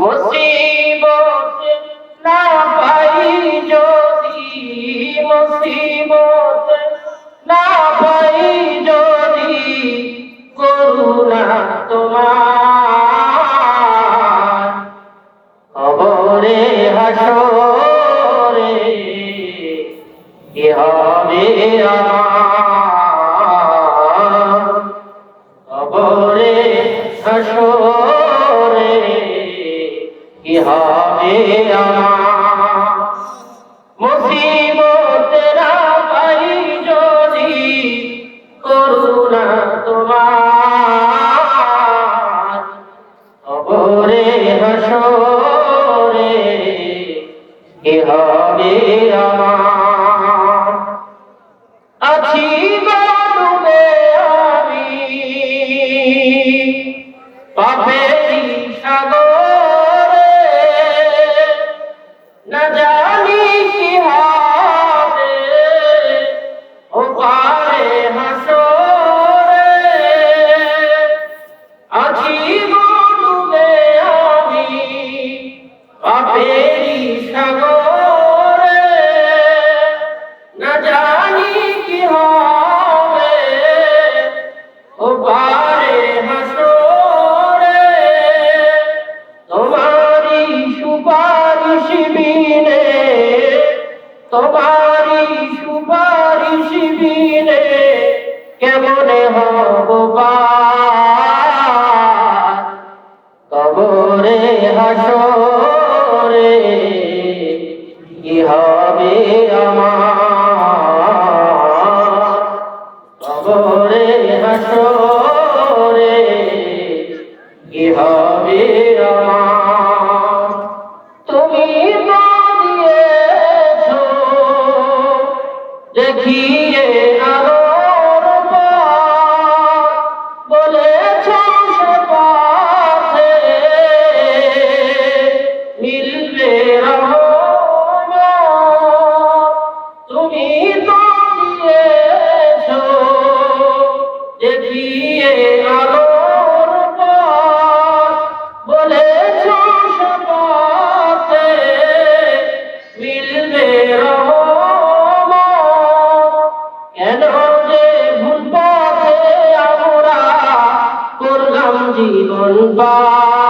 মুসিবত না পাই যদি, মুসিবত না পাই যদি, করুণা তোমার কবরে হাসরে কি হবে আমার, কবরে হাসরে কি হবে আমার। মুসিবত না পাই যদি, করুণা তোমার কবরে হাসরে কি হবে আমার। আছি ডুবে আমি পাপেরই সাগরে, না জানি কি হবে ও পারে হাসরে। আছি ডুবে আমি পাপেরই সাগরে, না জানি কি হবে ও পারে হাসরে। তোমারই সুপারিশ বিনে, তোমারই সুপারিশ বিনে কেমনে হব পার, কবরে হাসরে কি হবে আমার, কবরে হাসরে কি হবে আমার। তুমি তো দিয়েছো দেখিয়ে আলোর পথ, বলেছো সে পথে মিলবে রহমত। তুমি তো দিয়েছো দেখিয়ে আলোর পথ, বলেছো সে পথে মিলবে রহমত। কেন যে ভুল পথে আমরা করলাম জীবন পার।